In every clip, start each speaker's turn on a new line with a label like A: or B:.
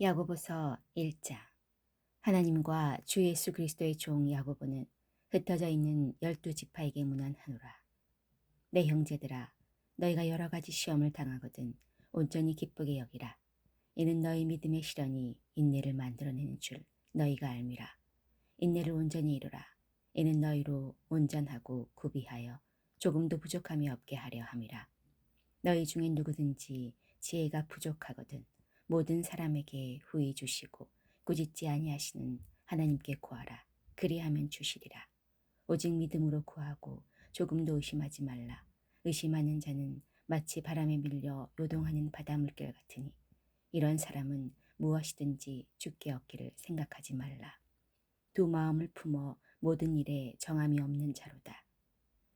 A: 야고보서 1장. 하나님과 주 예수 그리스도의 종 야고보는 흩어져 있는 12지파에게 문안하노라. 내 형제들아, 너희가 여러 가지 시험을 당하거든 온전히 기쁘게 여기라. 이는 너희 믿음의 시련이 인내를 만들어내는 줄 너희가 알미라. 인내를 온전히 이루라. 이는 너희로 온전하고 구비하여 조금도 부족함이 없게 하려 함이라. 너희 중에 누구든지 지혜가 부족하거든 모든 사람에게 후히 주시고 꾸짖지 아니하시는 하나님께 구하라. 그리하면 주시리라. 오직 믿음으로 구하고 조금도 의심하지 말라. 의심하는 자는 마치 바람에 밀려 요동하는 바닷물결 같으니 이런 사람은 무엇이든지 주께 얻기를 생각하지 말라. 두 마음을 품어 모든 일에 정함이 없는 자로다.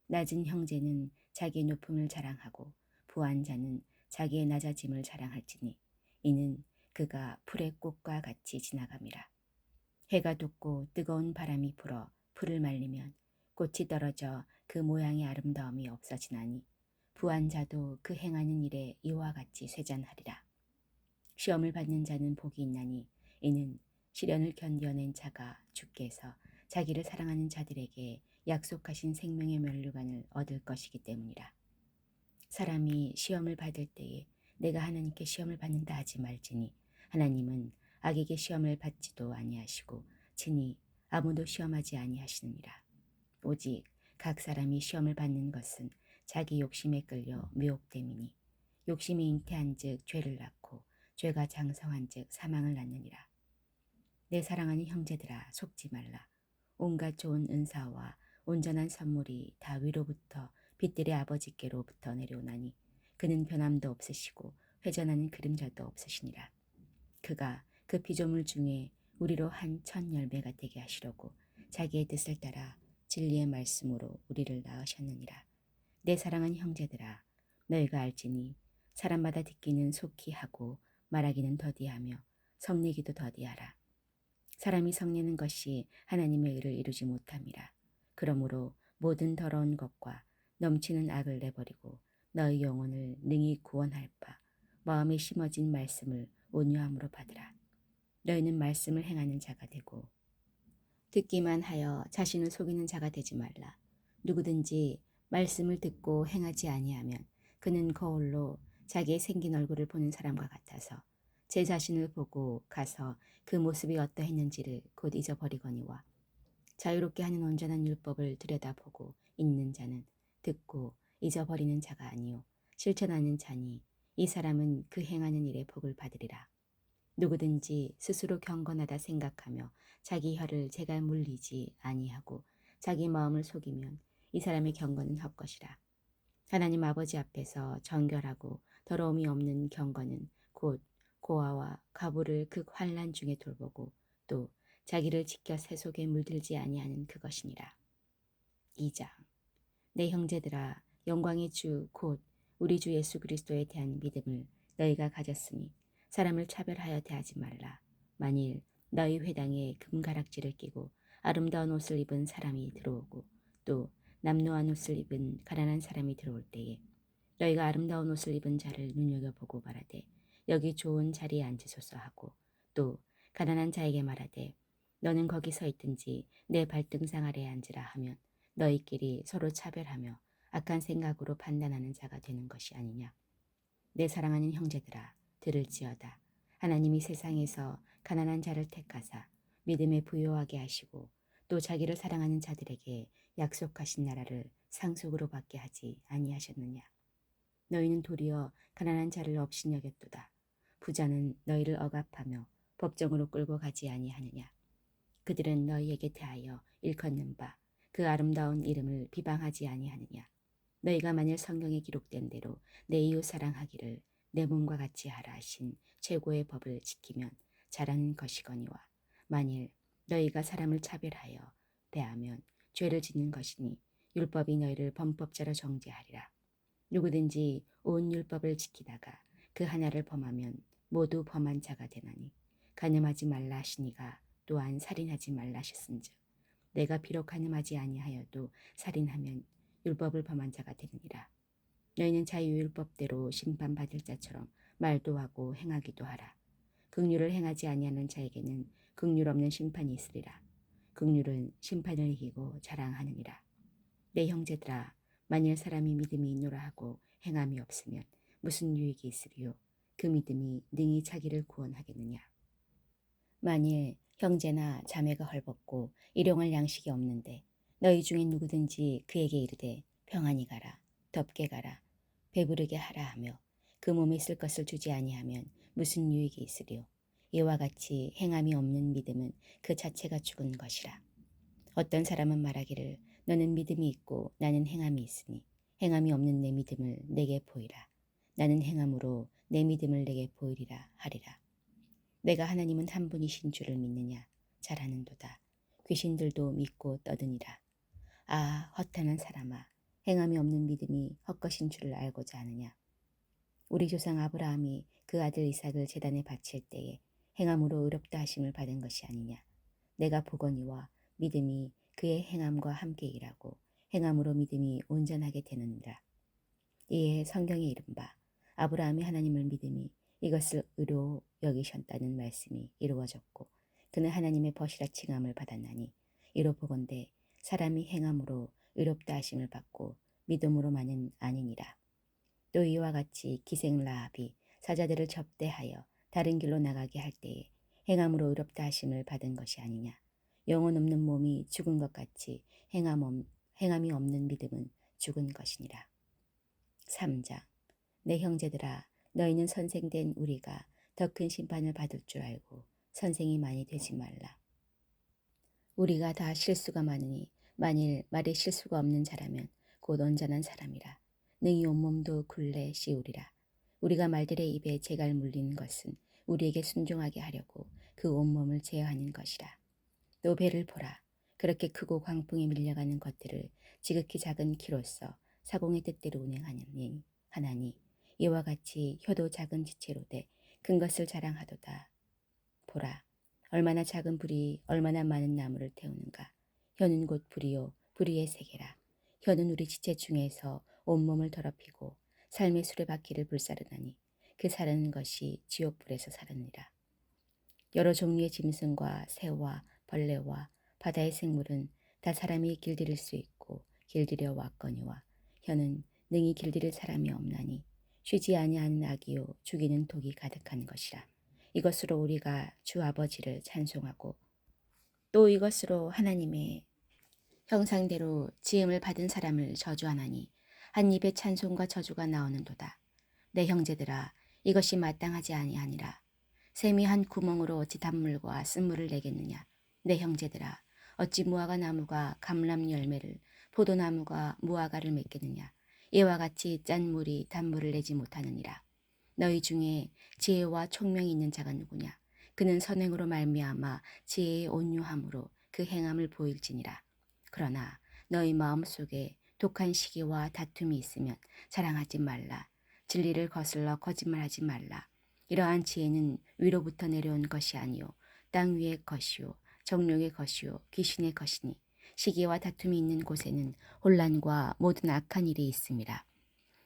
A: 낮은 형제는 자기의 높음을 자랑하고 부한 자는 자기의 낮아짐을 자랑할지니 이는 그가 풀의 꽃과 같이 지나감이라. 해가 돋고 뜨거운 바람이 불어 풀을 말리면 꽃이 떨어져 그 모양의 아름다움이 없어지나니 부한 자도 그 행하는 일에 이와 같이 쇠잔하리라. 시험을 받는 자는 복이 있나니 이는 시련을 견뎌낸 자가 주께서 자기를 사랑하는 자들에게 약속하신 생명의 면류관을 얻을 것이기 때문이라. 사람이 시험을 받을 때에 내가 하나님께 시험을 받는다 하지 말지니 하나님은 악에게 시험을 받지도 아니하시고 친히 아무도 시험하지 아니하시느니라. 오직 각 사람이 시험을 받는 것은 자기 욕심에 끌려 미혹됨이니 욕심이 잉태한 즉 죄를 낳고 죄가 장성한 즉 사망을 낳느니라. 내 사랑하는 형제들아, 속지 말라. 온갖 좋은 은사와 온전한 선물이 다 위로부터 빛들의 아버지께로부터 내려오나니 그는 변함도 없으시고 회전하는 그림자도 없으시니라. 그가 그 피조물 중에 우리로 한 첫 열매가 되게 하시려고 자기의 뜻을 따라 진리의 말씀으로 우리를 낳으셨느니라. 내 사랑하는 형제들아, 너희가 알지니 사람마다 듣기는 속히 하고 말하기는 더디하며 성내기도 더디하라. 사람이 성내는 것이 하나님의 의를 이루지 못함이라. 그러므로 모든 더러운 것과 넘치는 악을 내버리고 너희 영혼을 능히 구원할 바 마음에 심어진 말씀을 온유함으로 받으라. 너희는 말씀을 행하는 자가 되고 듣기만 하여 자신을 속이는 자가 되지 말라. 누구든지 말씀을 듣고 행하지 아니하면 그는 거울로 자기의 생긴 얼굴을 보는 사람과 같아서 제 자신을 보고 가서 그 모습이 어떠했는지를 곧 잊어버리거니와 자유롭게 하는 온전한 율법을 들여다보고 읽는 자는 듣고 잊어버리는 자가 아니요 실천하는 자니 이 사람은 그 행하는 일에 복을 받으리라. 누구든지 스스로 경건하다 생각하며 자기 혀를 제갈 물리지 아니하고 자기 마음을 속이면 이 사람의 경건은 헛것이라. 하나님 아버지 앞에서 정결하고 더러움이 없는 경건은 곧 고아와 가부를 그 환난 중에 돌보고 또 자기를 지켜 새 속에 물들지 아니하는 그것이니라. 2장. 내 형제들아, 영광의 주 곧 우리 주 예수 그리스도에 대한 믿음을 너희가 가졌으니 사람을 차별하여 대하지 말라. 만일 너희 회당에 금가락지를 끼고 아름다운 옷을 입은 사람이 들어오고 또 남노한 옷을 입은 가난한 사람이 들어올 때에 너희가 아름다운 옷을 입은 자를 눈여겨보고 말하되 여기 좋은 자리에 앉으소서 하고 또 가난한 자에게 말하되 너는 거기 서 있든지 내 발등상 아래에 앉으라 하면 너희끼리 서로 차별하며 악한 생각으로 판단하는 자가 되는 것이 아니냐. 내 사랑하는 형제들아, 들을지어다. 하나님이 세상에서 가난한 자를 택하사 믿음에 부요하게 하시고 또 자기를 사랑하는 자들에게 약속하신 나라를 상속으로 받게 하지 아니하셨느냐. 너희는 도리어 가난한 자를 업신여겼도다. 부자는 너희를 억압하며 법정으로 끌고 가지 아니하느냐. 그들은 너희에게 대하여 일컫는 바 그 아름다운 이름을 비방하지 아니하느냐. 너희가 만일 성경에 기록된 대로 내 이웃 사랑하기를 내 몸과 같이 하라 하신 최고의 법을 지키면 잘하는 것이거니와 만일 너희가 사람을 차별하여 대하면 죄를 짓는 것이니 율법이 너희를 범법자로 정죄하리라. 누구든지 온 율법을 지키다가 그 하나를 범하면 모두 범한 자가 되나니 간음하지 말라 하시니가 또한 살인하지 말라 하셨은즉 내가 비록 간음하지 아니하여도 살인하면 율법을 범한 자가 되느니라. 너희는 자유율법대로 심판받을 자처럼 말도 하고 행하기도 하라. 긍휼을 행하지 아니하는 자에게는 긍휼 없는 심판이 있으리라. 긍휼은 심판을 이기고 자랑하느니라. 내 형제들아, 만일 사람이 믿음이 있노라 하고 행함이 없으면 무슨 유익이 있으리요? 그 믿음이 능히 자기를 구원하겠느냐? 만일 형제나 자매가 헐벗고 일용할 양식이 없는데 너희 중에 누구든지 그에게 이르되 평안히 가라, 덥게 가라, 배부르게 하라 하며 그 몸에 쓸 것을 주지 아니하면 무슨 유익이 있으리요? 이와 같이 행함이 없는 믿음은 그 자체가 죽은 것이라. 어떤 사람은 말하기를 너는 믿음이 있고 나는 행함이 있으니 행함이 없는 내 믿음을 내게 보이라. 나는 행함으로 내 믿음을 내게 보이리라 하리라. 내가 하나님은 한 분이신 줄을 믿느냐? 잘하는도다. 귀신들도 믿고 떠드니라. 아, 허탄한 사람아, 행함이 없는 믿음이 헛것인 줄을 알고자 하느냐? 우리 조상 아브라함이 그 아들 이삭을 제단에 바칠 때에 행함으로 의롭다 하심을 받은 것이 아니냐? 내가 보거니와 믿음이 그의 행함과 함께 일하고 행함으로 믿음이 온전하게 되느니라. 이에 성경에 이른바 아브라함이 하나님을 믿음이 이것을 의로 여기셨다는 말씀이 이루어졌고 그는 하나님의 벗이라 칭함을 받았나니 이로 보건대 사람이 행함으로 의롭다 하심을 받고 믿음으로만은 아니니라. 또 이와 같이 기생 라합이 사자들을 접대하여 다른 길로 나가게 할 때에 행함으로 의롭다 하심을 받은 것이 아니냐. 영혼 없는 몸이 죽은 것 같이 행함이 없는 믿음은 죽은 것이니라. 3장. 내 형제들아, 너희는 선생된 우리가 더 큰 심판을 받을 줄 알고 선생이 많이 되지 말라. 우리가 다 실수가 많으니 만일 말에 실수가 없는 자라면 곧 온전한 사람이라. 능히 온몸도 굴레 씌우리라. 우리가 말들의 입에 재갈 물리는 것은 우리에게 순종하게 하려고 그 온몸을 제어하는 것이라. 또 배를 보라. 그렇게 크고 광풍에 밀려가는 것들을 지극히 작은 키로서 사공의 뜻대로 운행하니 하나니 이와 같이 혀도 작은 지체로 돼 큰 것을 자랑하도다. 보라. 얼마나 작은 불이 얼마나 많은 나무를 태우는가. 혀는 곧 불이요 불의의 세계라. 혀는 우리 지체 중에서 온몸을 더럽히고 삶의 수레바퀴를 불사르나니 그 사르는 것이 지옥불에서 사르니라. 여러 종류의 짐승과 새와 벌레와 바다의 생물은 다 사람이 길들일 수 있고 길들여 왔거니와 혀는 능히 길들일 사람이 없나니 쉬지 아니하는 악이요 죽이는 독이 가득한 것이라. 이것으로 우리가 주 아버지를 찬송하고 또 이것으로 하나님의 형상대로 지음을 받은 사람을 저주하나니 한 입에 찬송과 저주가 나오는도다. 내 형제들아, 이것이 마땅하지 아니하니라. 샘이 한 구멍으로 어찌 단물과 쓴물을 내겠느냐. 내 형제들아, 어찌 무화과 나무가 감람 열매를 포도나무가 무화과를 맺겠느냐. 이와 같이 짠 물이 단물을 내지 못하느니라. 너희 중에 지혜와 총명이 있는 자가 누구냐. 그는 선행으로 말미암아 지혜의 온유함으로 그 행함을 보일지니라. 그러나 너희 마음속에 독한 시기와 다툼이 있으면 자랑하지 말라. 진리를 거슬러 거짓말하지 말라. 이러한 지혜는 위로부터 내려온 것이 아니요 땅 위의 것이요 정욕의 것이요 귀신의 것이니 시기와 다툼이 있는 곳에는 혼란과 모든 악한 일이 있음이라.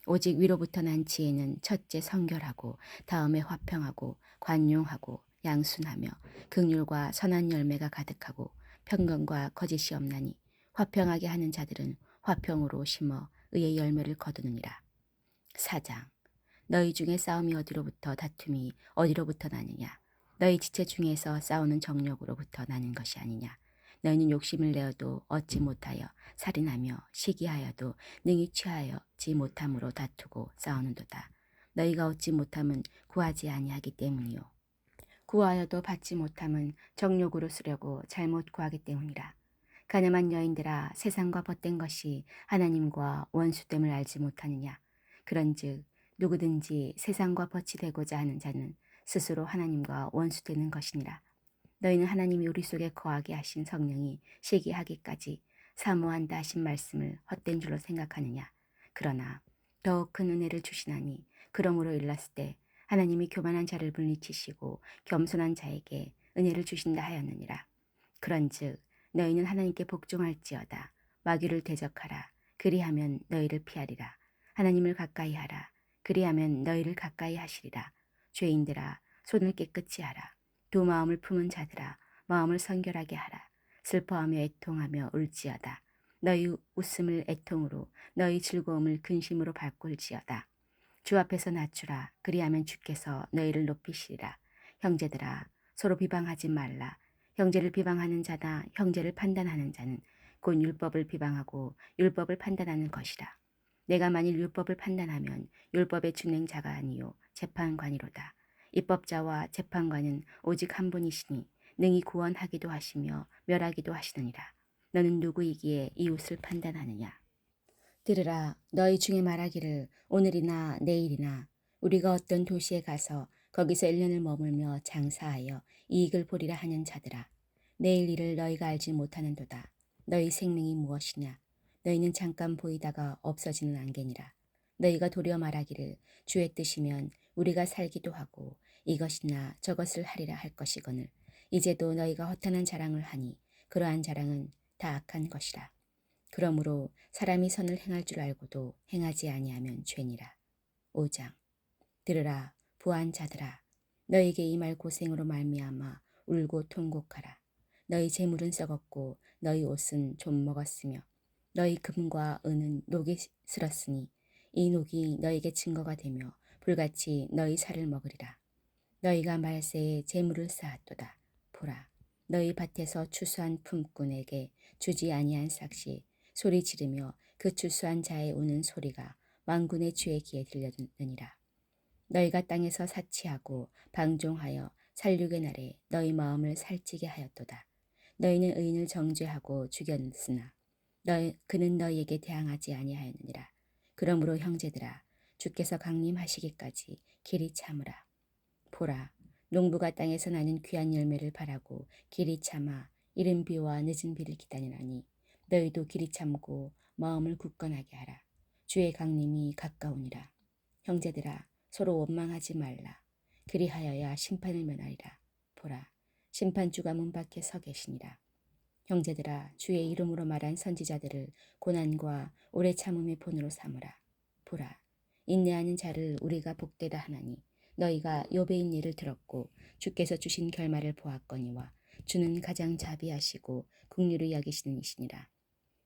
A: 오직 위로부터 난 지혜는 첫째 성결하고 다음에 화평하고 관용하고 양순하며 긍휼과 선한 열매가 가득하고 편견과 거짓이 없나니 화평하게 하는 자들은 화평으로 심어 의의 열매를 거두느니라. 4장. 너희 중에 싸움이 어디로부터 다툼이 어디로부터 나느냐. 너희 지체 중에서 싸우는 정력으로부터 나는 것이 아니냐. 너희는 욕심을 내어도 얻지 못하여 살인하며 시기하여도 능히 취하여지 못함으로 다투고 싸우는도다. 너희가 얻지 못함은 구하지 아니하기 때문이요 구하여도 받지 못함은 정욕으로 쓰려고 잘못 구하기 때문이라. 가늠한 여인들아, 세상과 벗된 것이 하나님과 원수됨을 알지 못하느냐. 그런즉 누구든지 세상과 벗이 되고자 하는 자는 스스로 하나님과 원수되는 것이니라. 너희는 하나님이 우리 속에 거하게 하신 성령이 시기하기까지 사모한다 하신 말씀을 헛된 줄로 생각하느냐. 그러나 더욱 큰 은혜를 주시나니 그러므로 일렀을 때 하나님이 교만한 자를 물리치시고 겸손한 자에게 은혜를 주신다 하였느니라. 그런즉 너희는 하나님께 복종할지어다. 마귀를 대적하라. 그리하면 너희를 피하리라. 하나님을 가까이 하라. 그리하면 너희를 가까이 하시리라. 죄인들아, 손을 깨끗이 하라. 두 마음을 품은 자들아 마음을 선결하게 하라. 슬퍼하며 애통하며 울지어다. 너희 웃음을 애통으로 너희 즐거움을 근심으로 바꿀지어다. 주 앞에서 낮추라. 그리하면 주께서 너희를 높이시리라. 형제들아 서로 비방하지 말라. 형제를 비방하는 자나 형제를 판단하는 자는 곧 율법을 비방하고 율법을 판단하는 것이라. 내가 만일 율법을 판단하면 율법의 준행자가 아니요 재판관이로다. 입법자와 재판관은 오직 한 분이시니 능히 구원하기도 하시며 멸하기도 하시느니라. 너는 누구이기에 이웃을 판단하느냐. 들으라. 너희 중에 말하기를 오늘이나 내일이나 우리가 어떤 도시에 가서 거기서 1년을 머물며 장사하여 이익을 보리라 하는 자들아. 내일 일을 너희가 알지 못하는도다. 너희 생명이 무엇이냐. 너희는 잠깐 보이다가 없어지는 안개니라. 너희가 도리어 말하기를 주의 뜻이면 우리가 살기도 하고 이것이나 저것을 하리라 할 것이거늘 이제도 너희가 허탄한 자랑을 하니 그러한 자랑은 다 악한 것이라. 그러므로 사람이 선을 행할 줄 알고도 행하지 아니하면 죄니라. 5장. 들으라 부한 자들아 너희에게 이 말 고생으로 말미암아 울고 통곡하라. 너희 재물은 썩었고 너희 옷은 좀 먹었으며 너희 금과 은은 녹이 슬었으니 이 녹이 너희에게 증거가 되며 불같이 너희 살을 먹으리라. 너희가 말세에 재물을 쌓았도다. 보라 너희 밭에서 추수한 품꾼에게 주지 아니한 삭시 소리 지르며 그 추수한 자의 우는 소리가 만군의 주의 귀에 들려느니라. 너희가 땅에서 사치하고 방종하여 살육의 날에 너희 마음을 살찌게 하였도다. 너희는 의인을 정죄하고 죽였으나 그는 너희에게 대항하지 아니하였느니라. 그러므로 형제들아 주께서 강림하시기까지 길이 참으라. 보라 농부가 땅에서 나는 귀한 열매를 바라고 길이 참아 이른 비와 늦은 비를 기다리나니 너희도 길이 참고 마음을 굳건하게 하라. 주의 강림이 가까우니라. 형제들아 서로 원망하지 말라. 그리하여야 심판을 면하리라. 보라 심판주가 문 밖에 서 계시니라. 형제들아 주의 이름으로 말한 선지자들을 고난과 오래 참음의 본으로 삼으라. 보라 인내하는 자를 우리가 복되다 하나니 너희가 욥의 예를 들었고 주께서 주신 결말을 보았거니와 주는 가장 자비하시고 긍휼히 여기시는 이시니라.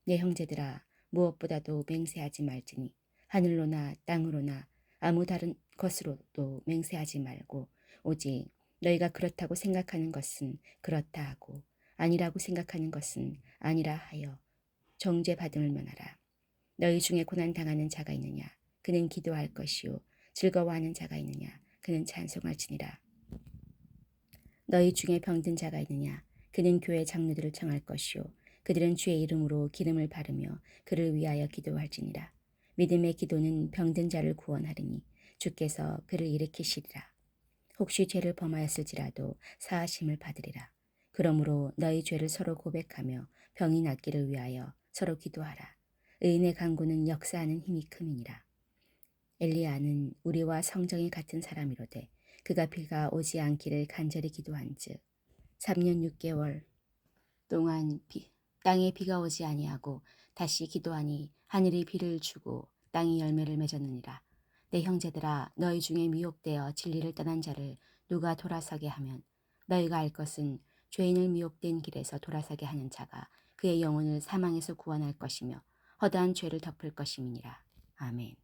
A: 내 형제들아 무엇보다도 맹세하지 말지니 하늘로나 땅으로나 아무 다른 것으로도 맹세하지 말고 오직 너희가 그렇다고 생각하는 것은 그렇다 하고 아니라고 생각하는 것은 아니라 하여 정죄받음을 면하라. 너희 중에 고난당하는 자가 있느냐 그는 기도할 것이요 즐거워하는 자가 있느냐 그는 찬송할지니라. 너희 중에 병든 자가 있느냐 그는 교회 장로들을 청할 것이요 그들은 주의 이름으로 기름을 바르며 그를 위하여 기도할지니라. 믿음의 기도는 병든 자를 구원하리니 주께서 그를 일으키시리라. 혹시 죄를 범하였을지라도 사하심을 받으리라. 그러므로 너희 죄를 서로 고백하며 병이 낫기를 위하여 서로 기도하라. 의인의 간구는 역사하는 힘이 큼이니라. 엘리야는 우리와 성정이 같은 사람이로되 그가 비가 오지 않기를 간절히 기도한즉 3년 6개월 동안 땅에 비가 오지 아니하고 다시 기도하니 하늘이 비를 주고 땅이 열매를 맺었느니라. 내 형제들아 너희 중에 미혹되어 진리를 떠난 자를 누가 돌아서게 하면 너희가 알 것은 죄인을 미혹된 길에서 돌아서게 하는 자가 그의 영혼을 사망에서 구원할 것이며 허다한 죄를 덮을 것임이니라. 아멘.